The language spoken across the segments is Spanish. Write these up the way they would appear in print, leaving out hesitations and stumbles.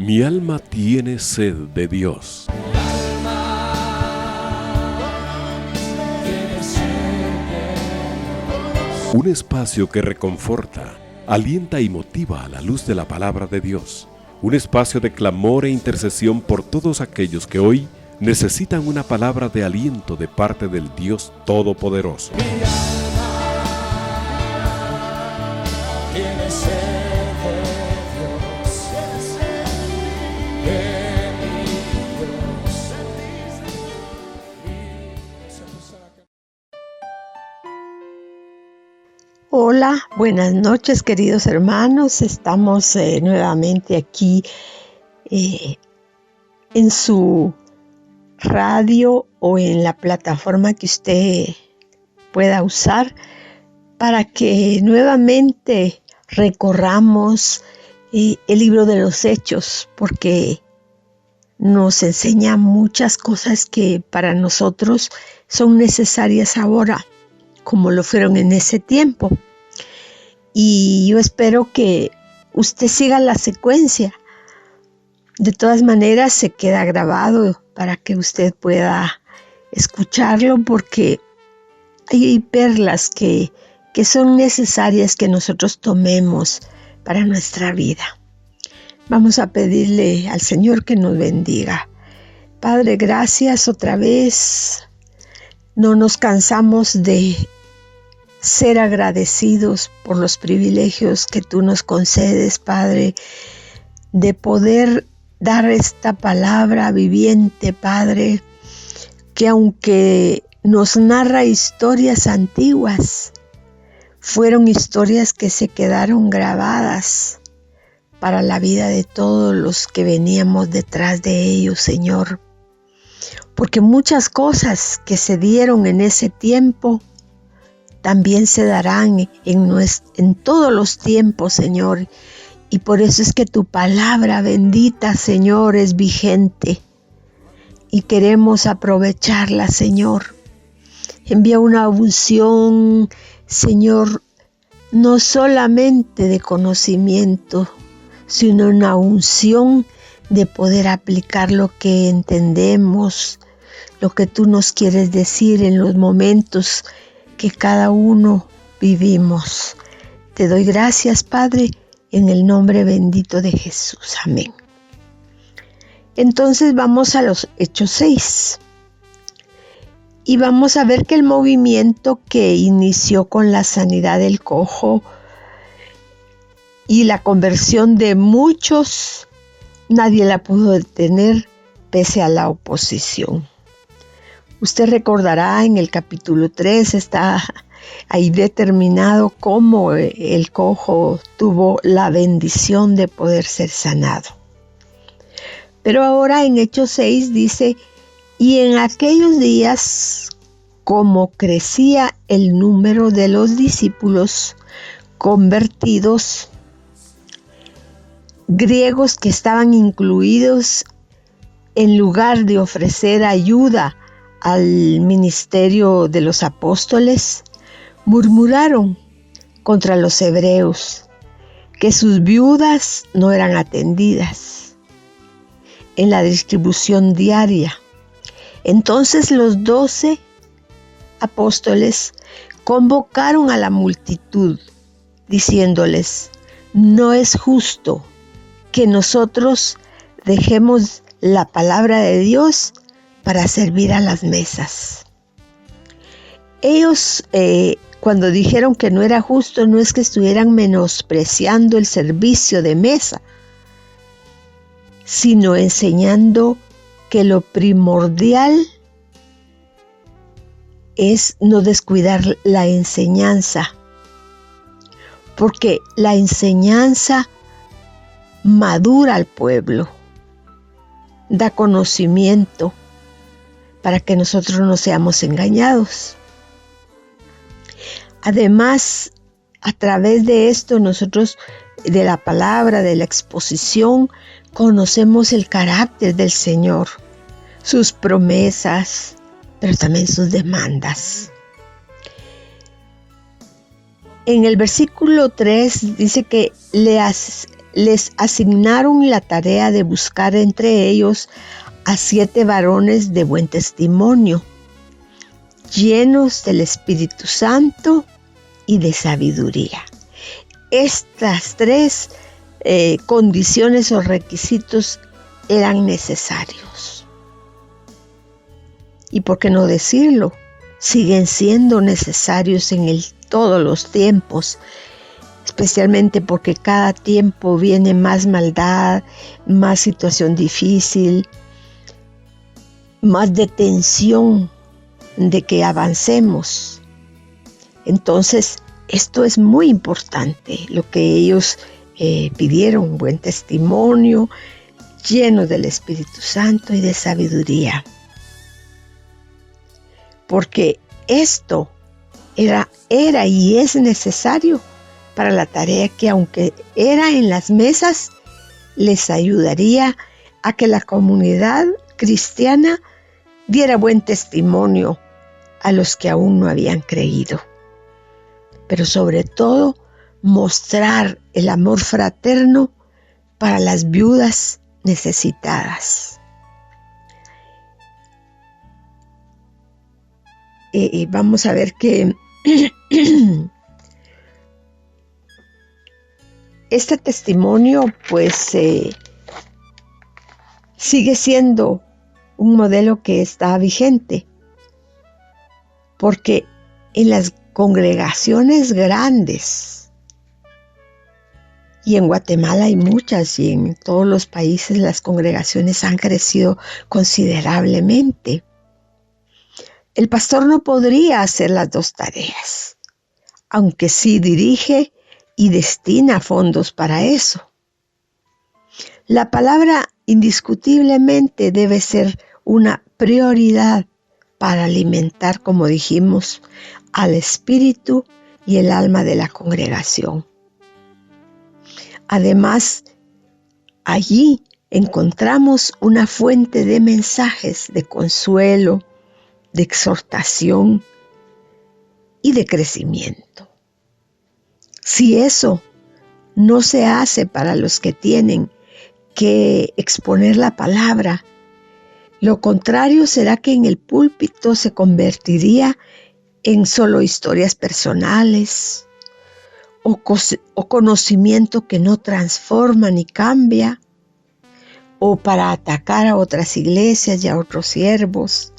Mi alma tiene sed de Dios. Un espacio que reconforta, alienta y motiva a la luz de la palabra de Dios. Un espacio de clamor e intercesión por todos aquellos que hoy necesitan una palabra de aliento de parte del Dios Todopoderoso. Hola, buenas noches queridos hermanos. Estamos nuevamente aquí en su radio o en la plataforma que usted pueda usar para que nuevamente recorramos el libro de los Hechos, porque nos enseña muchas cosas que para nosotros son necesarias ahora, como lo fueron en ese tiempo. Y yo espero que usted siga la secuencia. De todas maneras, se queda grabado para que usted pueda escucharlo, porque hay perlas que son necesarias que nosotros tomemos para nuestra vida. Vamos a pedirle al Señor que nos bendiga. Padre, gracias otra vez. No nos cansamos de ser agradecidos por los privilegios que tú nos concedes, Padre, de poder dar esta palabra viviente, Padre, que aunque nos narra historias antiguas, fueron historias que se quedaron grabadas para la vida de todos los que veníamos detrás de ellos, Señor. Porque muchas cosas que se dieron en ese tiempo también se darán en todos los tiempos, Señor. Y por eso es que tu palabra bendita, Señor, es vigente. Y queremos aprovecharla, Señor. Envía una unción, Señor, no solamente de conocimiento, sino una unción de poder aplicar lo que entendemos, lo que tú nos quieres decir en los momentos que cada uno vivimos. Te doy gracias, Padre, en el nombre bendito de Jesús. Amén. Entonces vamos a los Hechos 6. Y vamos a ver que el movimiento que inició con la sanidad del cojo y la conversión de muchos, nadie la pudo detener pese a la oposición. Usted recordará en el capítulo 3 está ahí determinado cómo el cojo tuvo la bendición de poder ser sanado. Pero ahora en Hechos 6 dice, y en aquellos días, como crecía el número de los discípulos convertidos, griegos que estaban incluidos, en lugar de ofrecer ayuda al ministerio de los apóstoles, murmuraron contra los hebreos, que sus viudas no eran atendidas en la distribución diaria. Entonces los 12 apóstoles convocaron a la multitud, diciéndoles, no es justo que nosotros dejemos la palabra de Dios para servir a las mesas. Ellos cuando dijeron que no era justo, no es que estuvieran menospreciando el servicio de mesa, sino enseñando que lo primordial es no descuidar la enseñanza, porque la enseñanza madura al pueblo, da conocimiento para que nosotros no seamos engañados. Además, a través de esto nosotros, de la palabra, de la exposición, conocemos el carácter del Señor, sus promesas, pero también sus demandas. En el versículo 3 dice que les asignaron la tarea de buscar entre ellos a 7 varones de buen testimonio, llenos del Espíritu Santo y de sabiduría. Estas 3 condiciones o requisitos eran necesarios. Y por qué no decirlo, siguen siendo necesarios en todos los tiempos, especialmente porque cada tiempo viene más maldad, más situación difícil, más de tensión de que avancemos. Entonces, esto es muy importante, lo que ellos pidieron, buen testimonio, lleno del Espíritu Santo y de sabiduría. Porque esto era y es necesario para la tarea que, aunque era en las mesas, les ayudaría a que la comunidad cristiana diera buen testimonio a los que aún no habían creído. Pero sobre todo, mostrar el amor fraterno para las viudas necesitadas. Vamos a ver que este testimonio pues sigue siendo un modelo que está vigente, porque en las congregaciones grandes, y en Guatemala hay muchas, y en todos los países las congregaciones han crecido considerablemente, el pastor no podría hacer las 2 tareas, aunque sí dirige y destina fondos para eso. La palabra indiscutiblemente debe ser una prioridad para alimentar, como dijimos, al espíritu y el alma de la congregación. Además, allí encontramos una fuente de mensajes de consuelo, de exhortación y de crecimiento. Si eso no se hace para los que tienen que exponer la palabra, lo contrario será que en el púlpito se convertiría en solo historias personales o conocimiento que no transforma ni cambia, o para atacar a otras iglesias y a otros siervos.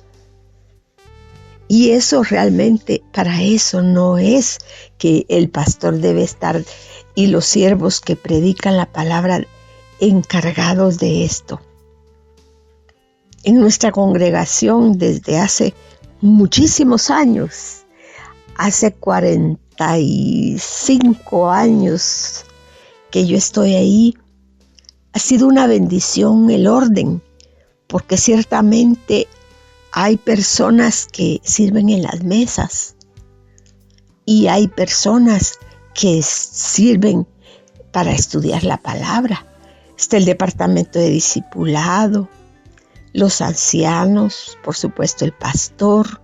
Y eso realmente, para eso no es que el pastor debe estar y los siervos que predican la palabra encargados de esto. En nuestra congregación desde hace muchísimos años, hace 45 años que yo estoy ahí, ha sido una bendición el orden, porque ciertamente hay personas que sirven en las mesas y hay personas que sirven para estudiar la palabra. Está el departamento de discipulado, los ancianos, por supuesto el pastor,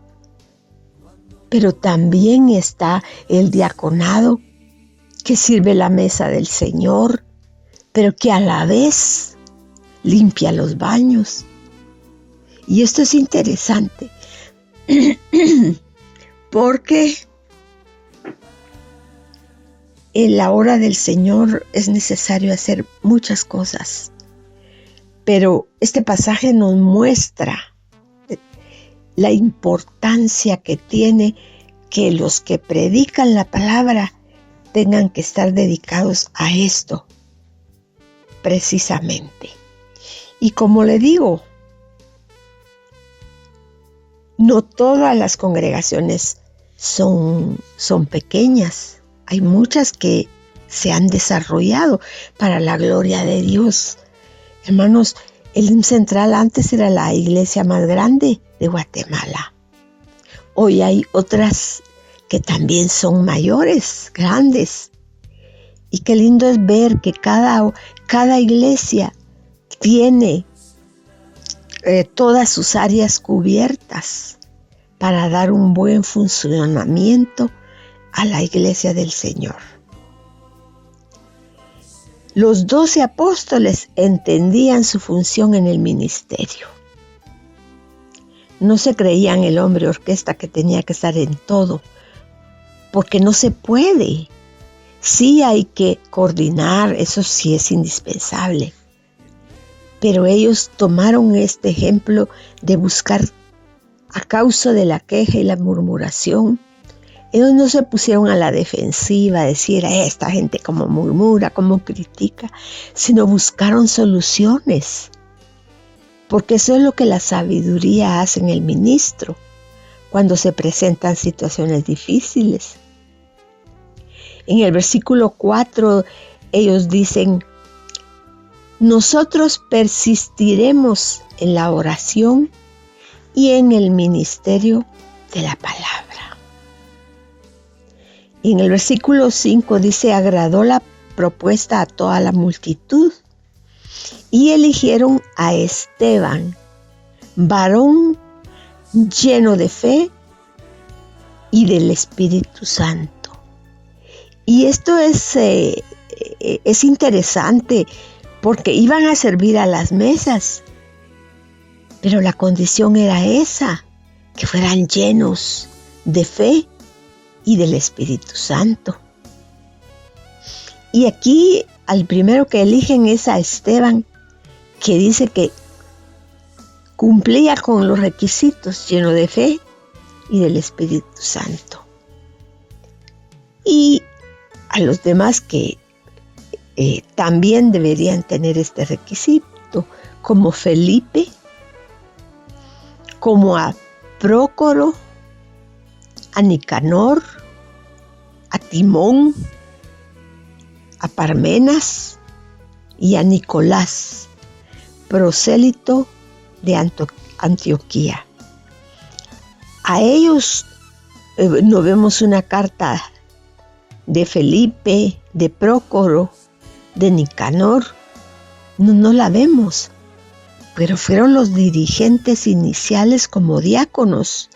pero también está el diaconado que sirve la mesa del Señor, pero que a la vez limpia los baños. Y esto es interesante porque en la hora del Señor es necesario hacer muchas cosas, pero este pasaje nos muestra la importancia que tiene que los que predican la palabra tengan que estar dedicados a esto precisamente. Y como le digo, no todas las congregaciones son pequeñas. Hay muchas que se han desarrollado para la gloria de Dios. Hermanos, el IMSS Central antes era la iglesia más grande de Guatemala. Hoy hay otras que también son mayores, grandes. Y qué lindo es ver que cada iglesia tiene todas sus áreas cubiertas para dar un buen funcionamiento a la iglesia del Señor. los 12 apóstoles entendían su función en el ministerio. No se creían el hombre orquesta que tenía que estar en todo, porque no se puede. Sí hay que coordinar, eso sí es indispensable. Pero ellos tomaron este ejemplo de buscar a causa de la queja y la murmuración. Ellos no se pusieron a la defensiva, a decir a esta gente cómo murmura, cómo critica, sino buscaron soluciones. Porque eso es lo que la sabiduría hace en el ministro cuando se presentan situaciones difíciles. En el versículo 4 ellos dicen: nosotros persistiremos en la oración y en el ministerio de la palabra. Y en el versículo 5 dice: agradó la propuesta a toda la multitud y eligieron a Esteban, varón lleno de fe y del Espíritu Santo. Y esto es interesante porque iban a servir a las mesas, pero la condición era esa, que fueran llenos de fe y del Espíritu Santo. Y aquí al primero que eligen es a Esteban, que dice que cumplía con los requisitos, lleno de fe y del Espíritu Santo. Y a los demás que también deberían tener este requisito, como Felipe, como a Prócoro, a Nicanor, a Timón, a Parmenas y a Nicolás, prosélito de Antioquía. A ellos no vemos una carta de Felipe, de Prócoro, de Nicanor, no la vemos, pero fueron los dirigentes iniciales como diáconos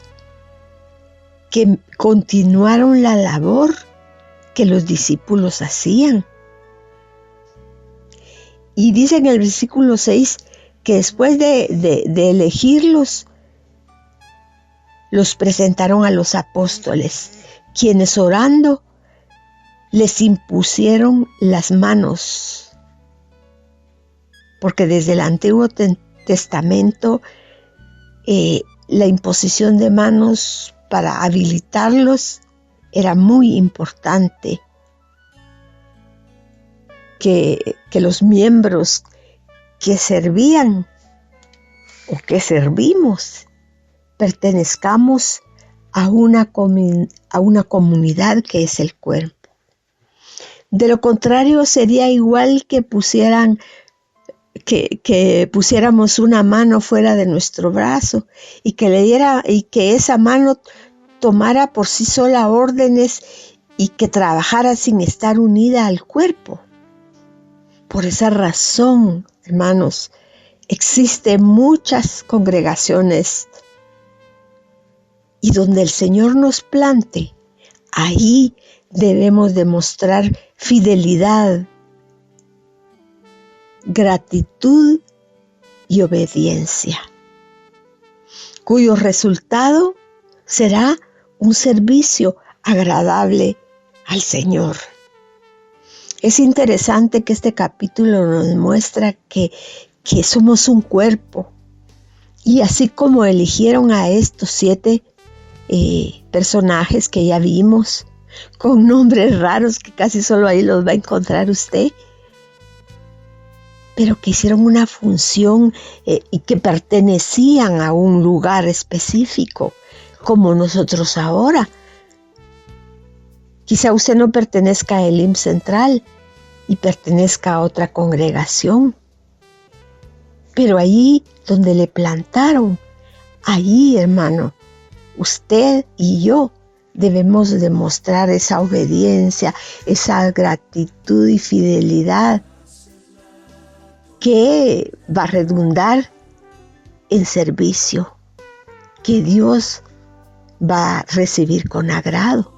que continuaron la labor que los discípulos hacían. Y dice en el versículo 6 que después de elegirlos, los presentaron a los apóstoles, quienes orando les impusieron las manos, porque desde el Antiguo Testamento la imposición de manos para habilitarlos era muy importante, que los miembros que servían o que servimos pertenezcamos a una comunidad que es el cuerpo. De lo contrario, sería igual que pusiéramos una mano fuera de nuestro brazo y que esa mano tomara por sí sola órdenes y que trabajara sin estar unida al cuerpo. Por esa razón, hermanos, existen muchas congregaciones y donde el Señor nos plante, ahí debemos demostrar fidelidad, gratitud y obediencia, cuyo resultado será un servicio agradable al Señor. Es interesante que este capítulo nos muestra que somos un cuerpo, y así como eligieron a estos 7 personajes que ya vimos, con nombres raros que casi solo ahí los va a encontrar usted, pero que hicieron una función y que pertenecían a un lugar específico, como nosotros ahora. Quizá usted no pertenezca a Elim Central y pertenezca a otra congregación, pero allí donde le plantaron, allí, hermano, usted y yo debemos demostrar esa obediencia, esa gratitud y fidelidad que va a redundar en servicio, que Dios va a recibir con agrado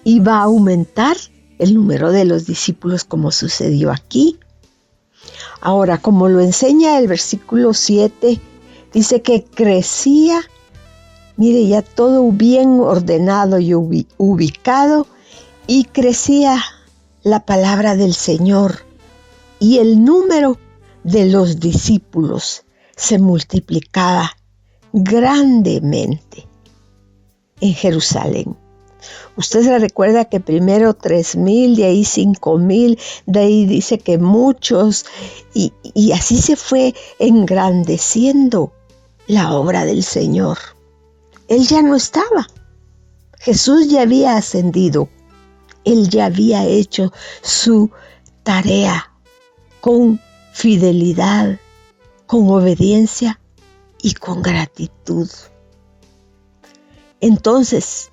y va a aumentar el número de los discípulos como sucedió aquí. Ahora, como lo enseña el versículo 7, dice que crecía, mire, ya todo bien ordenado y ubicado, y crecía la palabra del Señor, y el número de los discípulos se multiplicaba grandemente en Jerusalén. Usted se recuerda que primero 3,000, de ahí 5,000, de ahí dice que muchos, y así se fue engrandeciendo la obra del Señor. Él ya no estaba. Jesús ya había ascendido. Él ya había hecho su tarea con fidelidad, con obediencia y con gratitud. Entonces,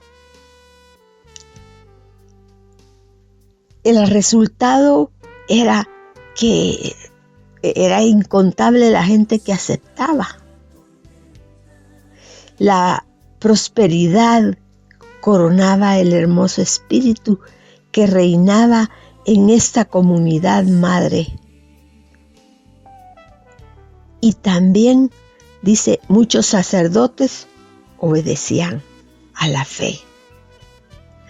el resultado era que era incontable la gente que aceptaba. La prosperidad coronaba el hermoso espíritu que reinaba en esta comunidad madre. Y también, dice, muchos sacerdotes obedecían a la fe.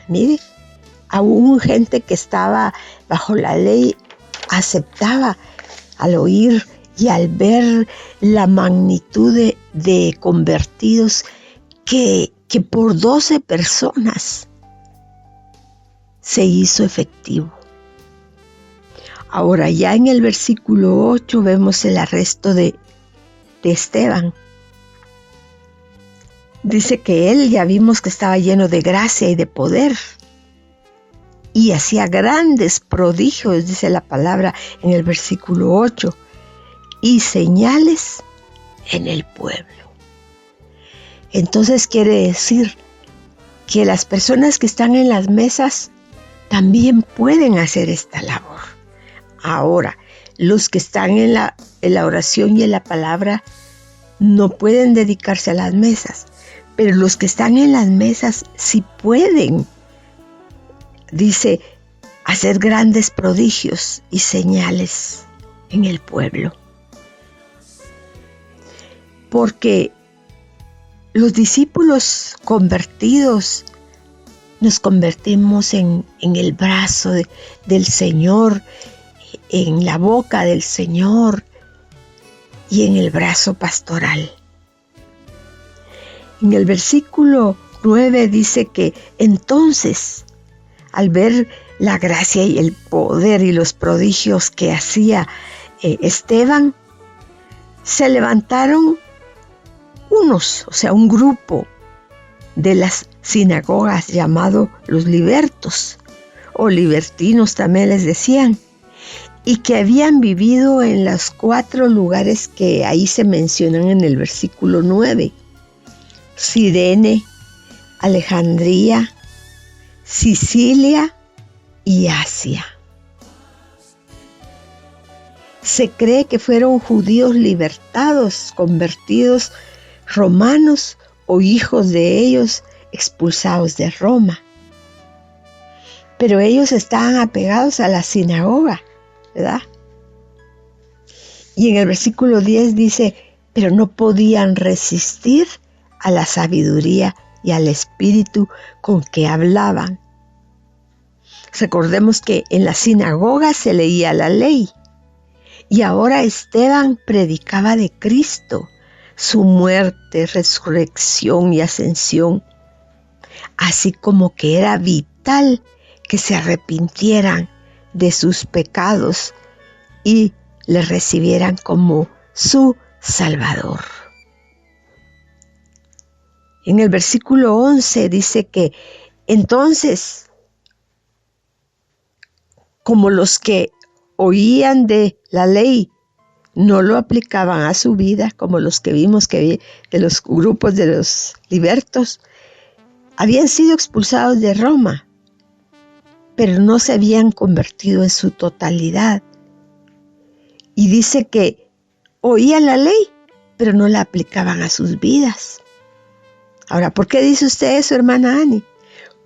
Mire, aún gente que estaba bajo la ley aceptaba al oír y al ver la magnitud de convertidos que por 12 personas se hizo efectivo. Ahora, ya en el versículo 8 vemos el arresto de Esteban. Dice que él, ya vimos que estaba lleno de gracia y de poder, y hacía grandes prodigios, dice la palabra en el versículo 8, y señales en el pueblo. Entonces quiere decir que las personas que están en las mesas también pueden hacer esta labor. Ahora, los que están en la oración y en la palabra no pueden dedicarse a las mesas, pero los que están en las mesas sí pueden, dice, hacer grandes prodigios y señales en el pueblo. Porque los discípulos convertidos nos convertimos en el brazo del Señor, en la boca del Señor y en el brazo pastoral. En el versículo 9 dice que entonces, al ver la gracia y el poder y los prodigios que hacía Esteban, se levantaron un grupo de las sinagogas llamado los libertos, o libertinos también les decían, y que habían vivido en los 4 lugares que ahí se mencionan en el versículo 9. Cirene, Alejandría, Sicilia y Asia. Se cree que fueron judíos libertados, convertidos romanos o hijos de ellos expulsados de Roma. Pero ellos estaban apegados a la sinagoga, ¿verdad? Y en el versículo 10 dice, pero no podían resistir a la sabiduría y al espíritu con que hablaban. Recordemos que en la sinagoga se leía la ley y ahora Esteban predicaba de Cristo, su muerte, resurrección y ascensión, así como que era vital que se arrepintieran de sus pecados y le recibieran como su Salvador. En el versículo 11 dice que entonces, como los que oían de la ley no lo aplicaban a su vida, como los que vimos que de los grupos de los libertos, habían sido expulsados de Roma, pero no se habían convertido en su totalidad. Y dice que oían la ley, pero no la aplicaban a sus vidas. Ahora, ¿por qué dice usted eso, hermana Ani?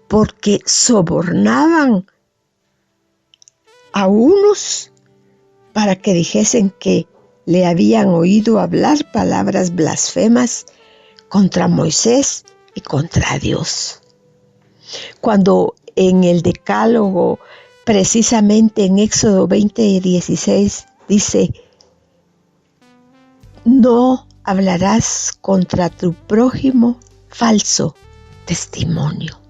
Porque sobornaban a unos para que dijesen que le habían oído hablar palabras blasfemas contra Moisés y contra Dios. Cuando en el Decálogo, precisamente en Éxodo 20:16, dice: no hablarás contra tu prójimo falso testimonio.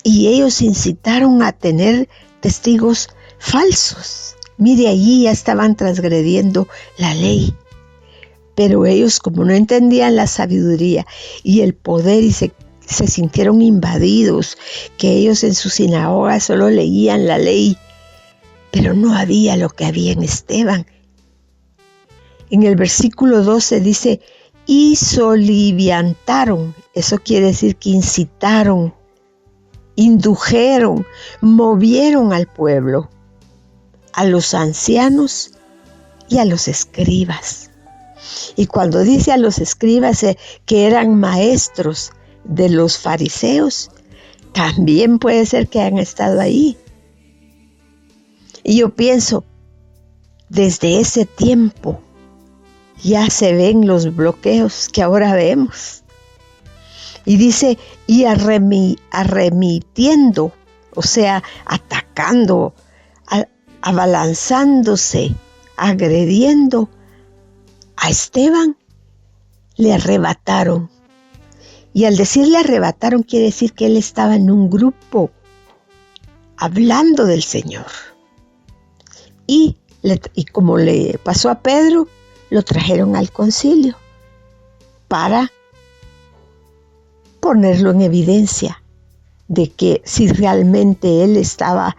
Y ellos incitaron a tener testigos falsos. Mire, allí ya estaban transgrediendo la ley. Pero ellos, como no entendían la sabiduría y el poder, y se sintieron invadidos, que ellos en su sinagoga solo leían la ley, pero no había lo que había en Esteban. En el versículo 12 dice: y soliviantaron. Eso quiere decir que incitaron, indujeron, movieron al pueblo, a los ancianos y a los escribas. Y cuando dice a los escribas que eran maestros de los fariseos, también puede ser que hayan estado ahí. Y yo pienso, desde ese tiempo ya se ven los bloqueos que ahora vemos. Y dice: y arremitiendo, o sea, atacando, abalanzándose, agrediendo a Esteban, le arrebataron. Y al decirle arrebataron, quiere decir que él estaba en un grupo hablando del Señor. Y como le pasó a Pedro, lo trajeron al concilio para ponerlo en evidencia de que si realmente él estaba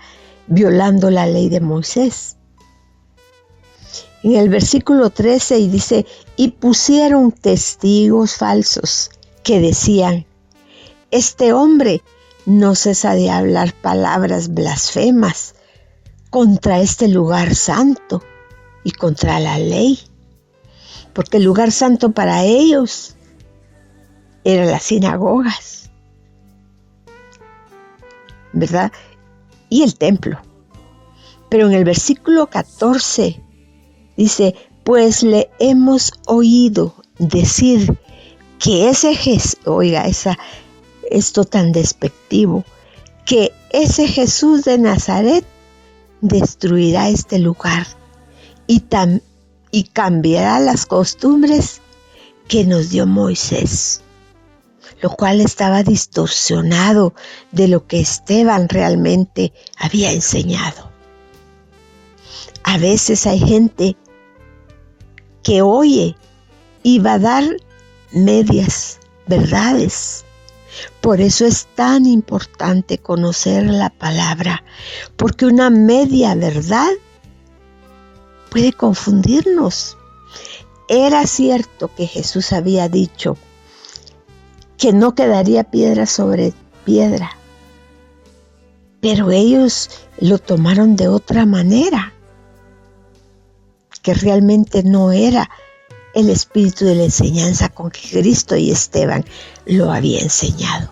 violando la ley de Moisés. En el versículo 13 y dice: y pusieron testigos falsos que decían: este hombre no cesa de hablar palabras blasfemas contra este lugar santo y contra la ley. Porque el lugar santo para ellos eran las sinagogas, ¿verdad? Y el templo. Pero en el versículo 14 dice: pues le hemos oído decir que ese Jesús, oiga, esto tan despectivo, que ese Jesús de Nazaret destruirá este lugar y cambiará las costumbres que nos dio Moisés, lo cual estaba distorsionado de lo que Esteban realmente había enseñado. A veces hay gente que oye y va a dar medias verdades. Por eso es tan importante conocer la palabra, porque una media verdad puede confundirnos. Era cierto que Jesús había dicho que no quedaría piedra sobre piedra, pero ellos lo tomaron de otra manera, que realmente no era el espíritu de la enseñanza con que Cristo y Esteban lo había enseñado.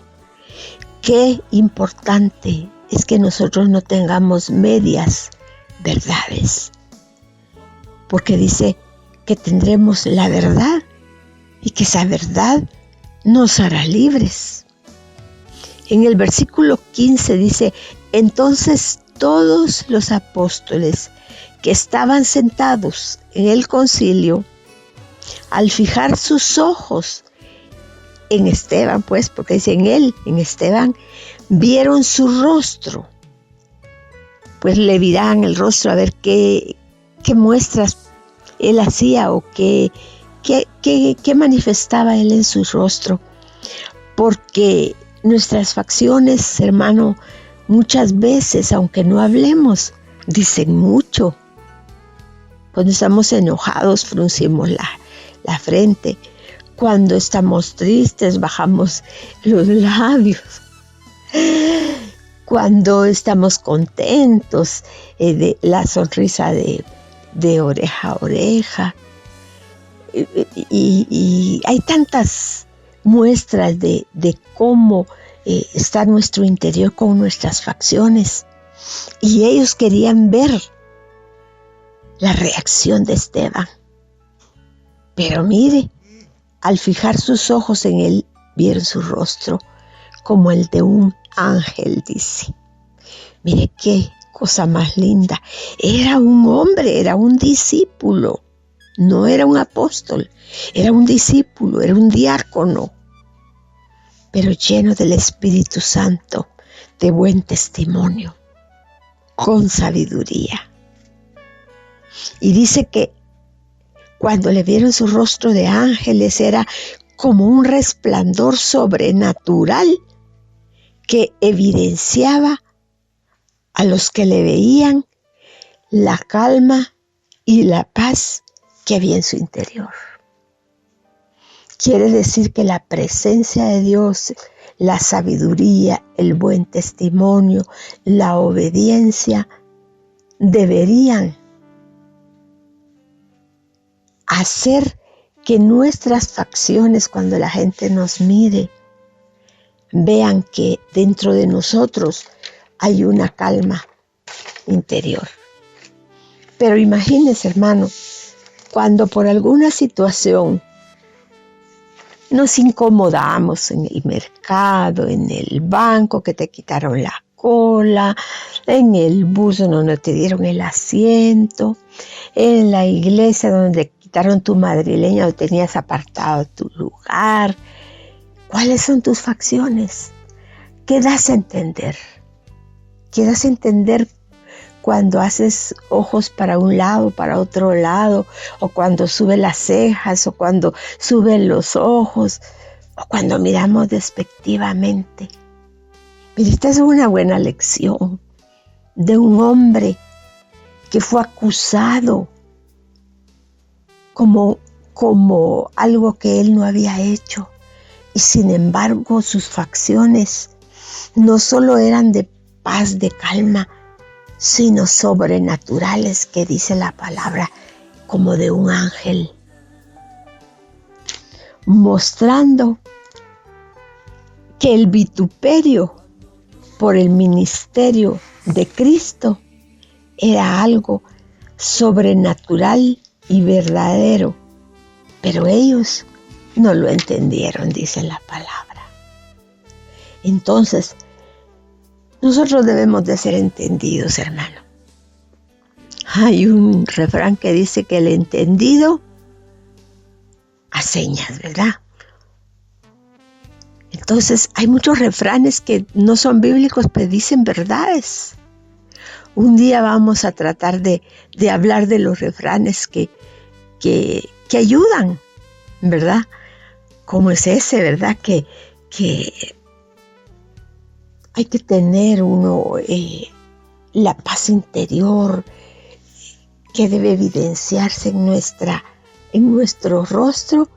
Qué importante es que nosotros no tengamos medias verdades, porque dice que tendremos la verdad y que esa verdad nos hará libres. En el versículo 15 dice: entonces todos los apóstoles que estaban sentados en el concilio, al fijar sus ojos en Esteban, pues, porque dice en Esteban, vieron su rostro. Pues le miran el rostro a ver qué muestras él hacía o qué manifestaba él en su rostro. Porque nuestras facciones, hermano, muchas veces, aunque no hablemos, dicen mucho. Cuando estamos enojados, fruncimos la frente. Cuando estamos tristes, bajamos los labios. Cuando estamos contentos, de la sonrisa de oreja a oreja. Y hay tantas muestras de cómo está nuestro interior con nuestras facciones. Y ellos querían ver la reacción de Esteban. Pero mire, al fijar sus ojos en él, vieron su rostro como el de un ángel, dice. Mire qué cosa más linda. Era un hombre, era un discípulo. No era un apóstol, era un discípulo, era un diácono, pero lleno del Espíritu Santo, de buen testimonio, con sabiduría. Y dice que cuando le vieron su rostro de ángeles era como un resplandor sobrenatural que evidenciaba a los que le veían la calma y la paz que había en su interior. Quiere decir que la presencia de Dios, la sabiduría, el buen testimonio, la obediencia deberían hacer que nuestras facciones, cuando la gente nos mire, vean que dentro de nosotros hay una calma interior. Pero imagínense, hermano, cuando por alguna situación nos incomodamos en el mercado, en el banco, que te quitaron la cola, en el bus donde no te dieron el asiento, en la iglesia donde quitaron tu madrileña o tenías apartado tu lugar. ¿Cuáles son tus facciones? ¿Qué das a entender? ¿Qué das a entender cuando haces ojos para un lado, para otro lado, o cuando sube las cejas, o cuando suben los ojos, o cuando miramos despectivamente? Mira, esta es una buena lección de un hombre que fue acusado como algo que él no había hecho, y sin embargo sus facciones no solo eran de paz, de calma, sino sobrenaturales, que dice la palabra, como de un ángel, mostrando que el vituperio por el ministerio de Cristo era algo sobrenatural y verdadero, pero ellos no lo entendieron, dice la palabra. Entonces, nosotros debemos de ser entendidos, hermano. Hay un refrán que dice que el entendido a señas, ¿verdad? Entonces, hay muchos refranes que no son bíblicos, pero dicen verdades. Un día vamos a tratar de hablar de los refranes que ayudan, ¿verdad? Como es ese, ¿verdad? Que hay que tener uno la paz interior que debe evidenciarse en nuestro rostro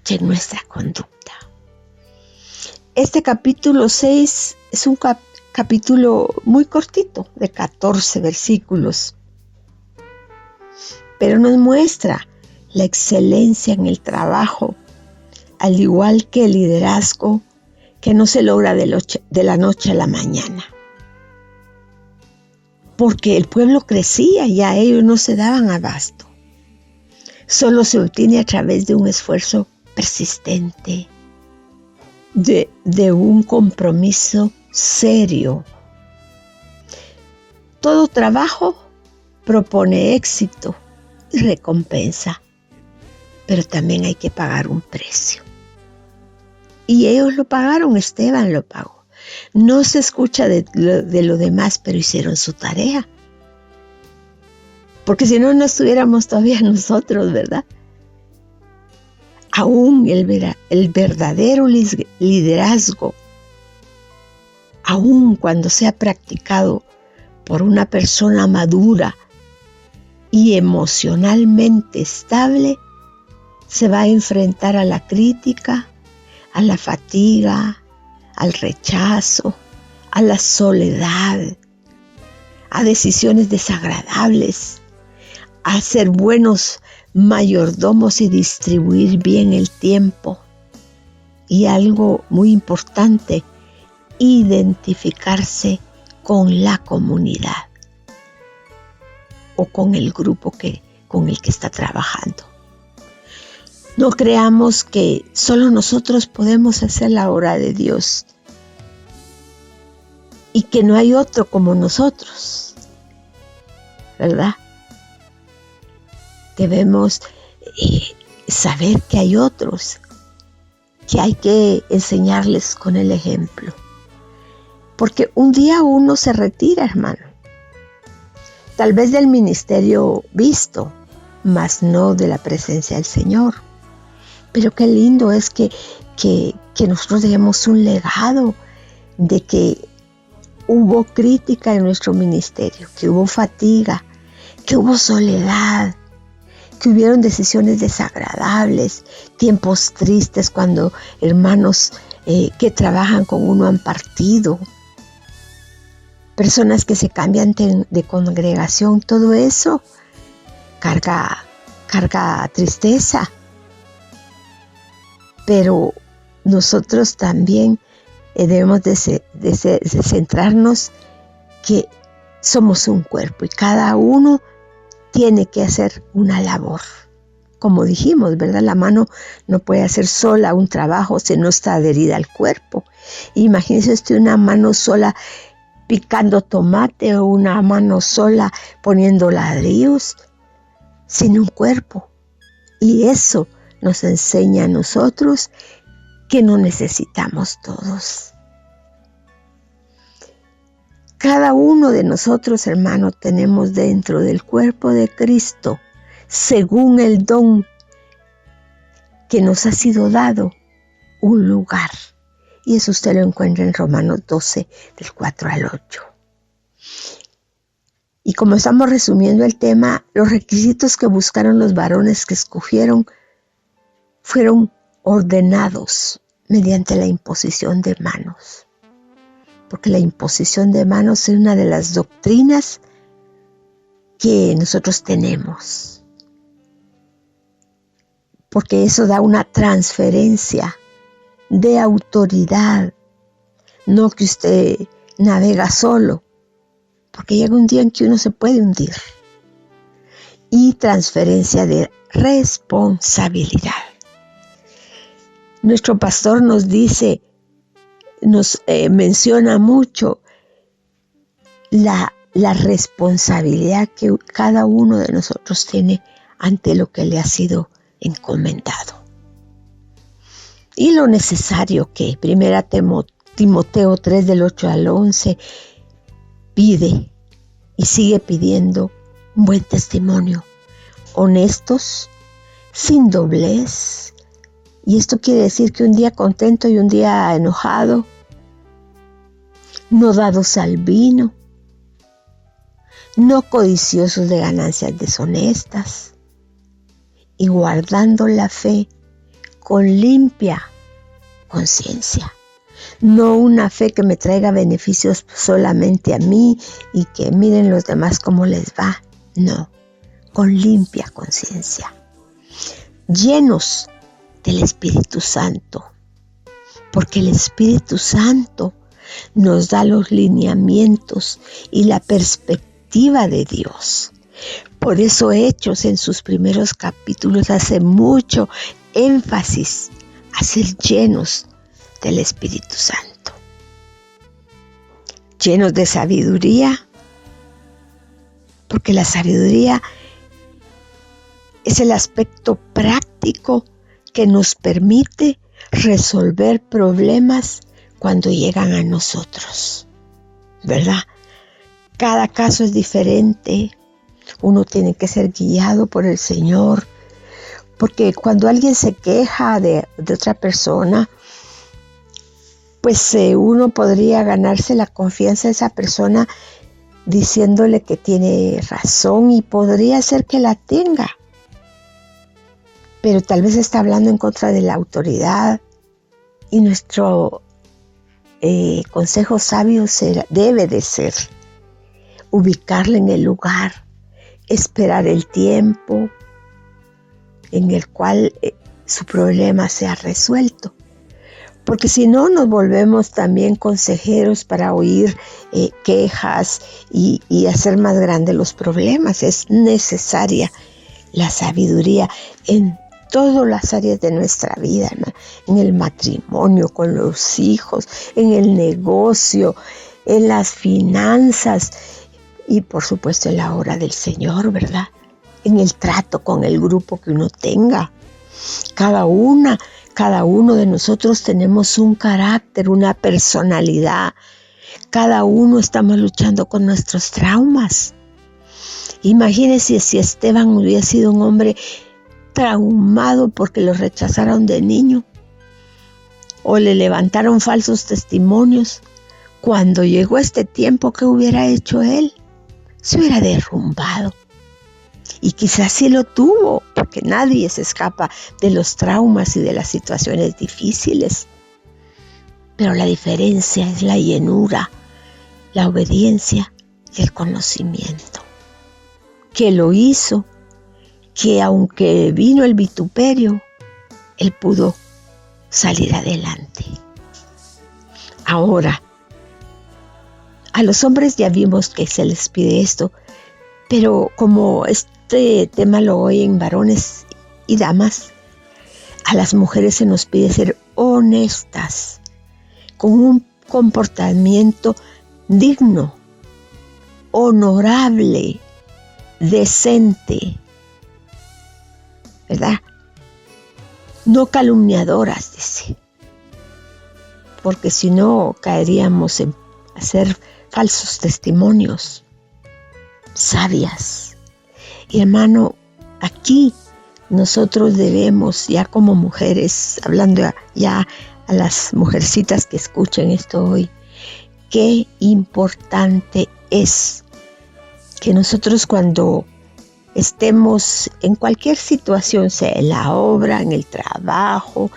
y en nuestra conducta. Este capítulo 6 es un capítulo muy cortito, de 14 versículos, pero nos muestra la excelencia en el trabajo, al igual que el liderazgo que no se logra de la noche a la mañana. Porque el pueblo crecía y a ellos no se daban abasto. Solo se obtiene a través de un esfuerzo persistente, de un compromiso serio. Todo trabajo propone éxito y recompensa, pero también hay que pagar un precio. Y ellos lo pagaron, Esteban lo pagó. No se escucha de lo demás, pero hicieron su tarea. Porque si no, no estuviéramos todavía nosotros, ¿verdad? Aún el verdadero liderazgo, aún cuando sea practicado por una persona madura y emocionalmente estable, se va a enfrentar a la crítica, a la fatiga, al rechazo, a la soledad, a decisiones desagradables, a ser buenos mayordomos y distribuir bien el tiempo. Y algo muy importante, identificarse con la comunidad o con el grupo con el que está trabajando. No creamos que solo nosotros podemos hacer la obra de Dios y que no hay otro como nosotros, ¿verdad? Debemos saber que hay otros, que hay que enseñarles con el ejemplo. Porque un día uno se retira, hermano. Tal vez del ministerio visto, mas no de la presencia del Señor. Pero qué lindo es que nosotros dejemos un legado de que hubo crítica en nuestro ministerio, que hubo fatiga, que hubo soledad, que hubieron decisiones desagradables, tiempos tristes cuando hermanos que trabajan con uno han partido, personas que se cambian de congregación, todo eso carga tristeza. Pero nosotros también debemos de centrarnos que somos un cuerpo y cada uno tiene que hacer una labor. Como dijimos, ¿verdad? La mano no puede hacer sola un trabajo si no está adherida al cuerpo. Imagínese usted una mano sola picando tomate o una mano sola poniendo ladrillos sin un cuerpo. Y eso nos enseña a nosotros que no necesitamos todos. Cada uno de nosotros, hermano, tenemos dentro del cuerpo de Cristo, según el don que nos ha sido dado, un lugar. Y eso usted lo encuentra en Romanos 12, del 4 al 8. Y como estamos resumiendo el tema, los requisitos que buscaron los varones que escogieron fueron ordenados mediante la imposición de manos. Porque la imposición de manos es una de las doctrinas que nosotros tenemos. Porque eso da una transferencia de autoridad. No que usted navega solo, porque llega un día en que uno se puede hundir. Y transferencia de responsabilidad. Nuestro pastor nos dice, nos menciona mucho la responsabilidad que cada uno de nosotros tiene ante lo que le ha sido encomendado. Y lo necesario que 1 Timoteo 3 del 8 al 11 pide y sigue pidiendo un buen testimonio, honestos, sin doblez. Y esto quiere decir que un día contento y un día enojado, no dados al vino, no codiciosos de ganancias deshonestas y guardando la fe con limpia conciencia. No una fe que me traiga beneficios solamente a mí y que miren los demás cómo les va. No, con limpia conciencia. Llenos del Espíritu Santo, porque el Espíritu Santo nos da los lineamientos y la perspectiva de Dios. Por eso Hechos en sus primeros capítulos hace mucho énfasis a ser llenos del Espíritu Santo. Llenos de sabiduría, porque la sabiduría es el aspecto práctico que nos permite resolver problemas cuando llegan a nosotros, ¿verdad? Cada caso es diferente. Uno tiene que ser guiado por el Señor, porque cuando alguien se queja de otra persona, pues uno podría ganarse la confianza de esa persona diciéndole que tiene razón y podría ser que la tenga. Pero tal vez está hablando en contra de la autoridad y nuestro consejo sabio debe de ser ubicarle en el lugar, esperar el tiempo en el cual su problema sea resuelto. porque si no nos volvemos también consejeros para oír quejas y hacer más grandes los problemas. Es necesaria la sabiduría en todas las áreas de nuestra vida, ¿no? En el matrimonio, con los hijos, en el negocio, en las finanzas y por supuesto en la obra del Señor, ¿verdad? En el trato con el grupo que uno tenga. Cada uno de nosotros tenemos un carácter, una personalidad. Cada uno estamos luchando con nuestros traumas. Imagínense si Esteban hubiera sido un hombre traumado porque lo rechazaron de niño o le levantaron falsos testimonios. Cuando llegó este tiempo, ¿qué hubiera hecho él? Se hubiera derrumbado. Y quizás sí lo tuvo, porque nadie se escapa de los traumas y de las situaciones difíciles. Pero la diferencia es la llenura, la obediencia y el conocimiento. Que lo hizo, que aunque vino el vituperio, él pudo salir adelante. Ahora, a los hombres ya vimos que se les pide esto, pero como este tema lo oyen varones y damas, a las mujeres se nos pide ser honestas, con un comportamiento digno, honorable, decente, ¿verdad? No calumniadoras, dice, porque si no caeríamos en hacer falsos testimonios. Sabias. Y hermano, aquí nosotros debemos, ya como mujeres, hablando ya a las mujercitas que escuchen esto hoy, qué importante es que nosotros cuando estemos en cualquier situación, sea en la obra, en el trabajo,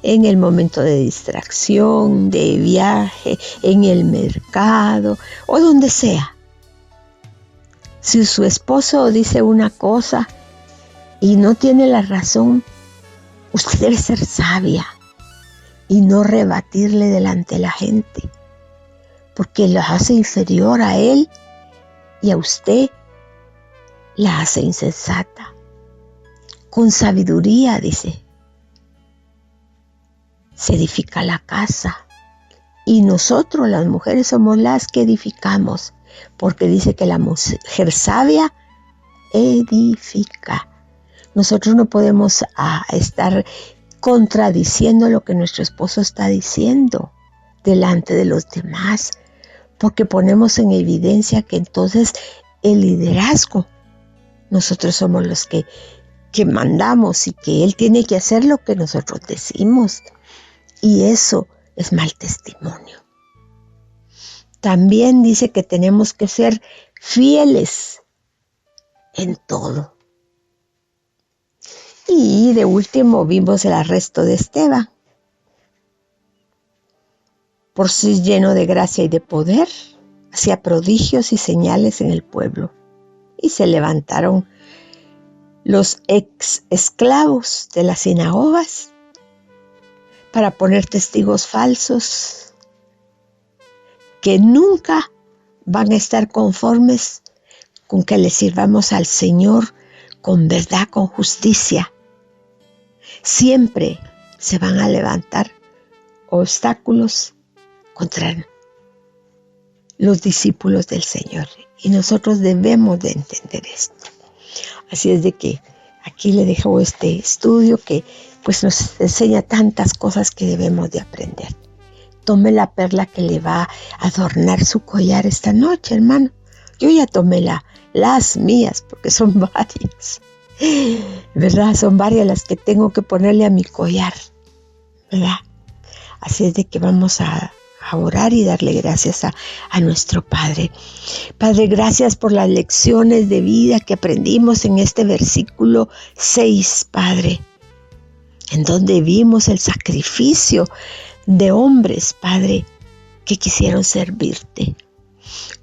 en el momento de distracción, de viaje, en el mercado o donde sea. Si su esposo dice una cosa y no tiene la razón, usted debe ser sabia y no rebatirle delante de la gente, porque la hace inferior a él y a usted la hace insensata. Con sabiduría, dice, se edifica la casa. Y nosotros, las mujeres, somos las que edificamos, porque dice que la mujer sabia edifica. Nosotros no podemos estar contradiciendo lo que nuestro esposo está diciendo delante de los demás, porque ponemos en evidencia que entonces el liderazgo, nosotros somos los que mandamos y que él tiene que hacer lo que nosotros decimos. Y eso es mal testimonio. También dice que tenemos que ser fieles en todo. Y de último vimos el arresto de Esteban. Por ser lleno de gracia y de poder, hacía prodigios y señales en el pueblo. Y se levantaron los ex esclavos de las sinagogas para poner testigos falsos que nunca van a estar conformes con que le sirvamos al Señor con verdad, con justicia. Siempre se van a levantar obstáculos contra los discípulos del Señor. Y nosotros debemos de entender esto. Así es de que aquí le dejo este estudio que pues nos enseña tantas cosas que debemos de aprender. Tome la perla que le va a adornar su collar esta noche, hermano. Yo ya tomé las mías, porque son varias, ¿verdad? Son varias las que tengo que ponerle a mi collar, ¿verdad? Así es de que vamos a orar y darle gracias a nuestro Padre. Padre, gracias por las lecciones de vida que aprendimos en este versículo 6, Padre, en donde vimos el sacrificio de hombres, Padre, que quisieron servirte.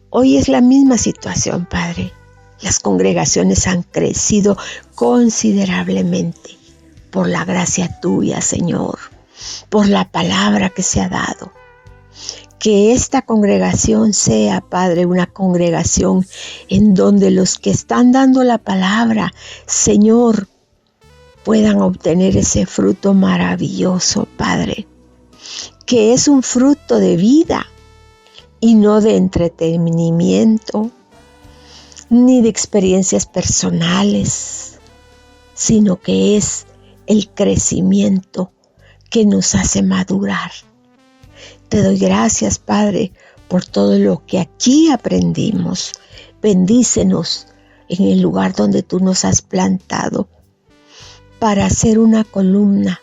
Hoy es la misma situación, Padre. Las congregaciones han crecido considerablemente por la gracia tuya, Señor. por la palabra que se ha dado. Que esta congregación sea, Padre, una congregación en donde los que están dando la palabra, Señor, puedan obtener ese fruto maravilloso, Padre, que es un fruto de vida y no de entretenimiento, ni de experiencias personales, sino que es el crecimiento que nos hace madurar. Te doy gracias, Padre, por todo lo que aquí aprendimos. Bendícenos en el lugar donde tú nos has plantado para hacer una columna,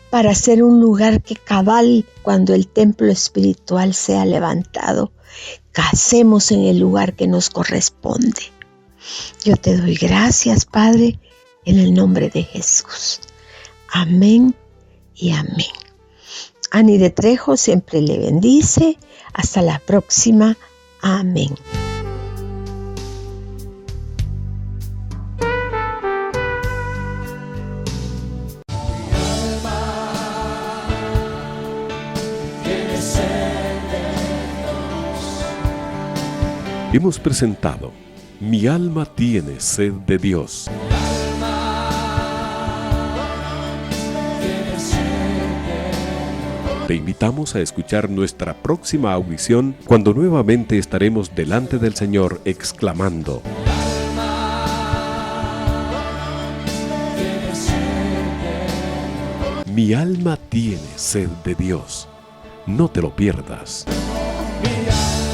para hacer un lugar que cabal cuando el templo espiritual sea levantado, casemos en el lugar que nos corresponde. Yo te doy gracias, Padre, en el nombre de Jesús. Amén y amén. Ani de Trejo siempre le bendice. Hasta la próxima. Amén. Hemos presentado Mi alma tiene sed de Dios. Te invitamos a escuchar nuestra próxima audición cuando nuevamente estaremos delante del Señor exclamando: Mi alma tiene sed de Dios. No te lo pierdas. Mi alma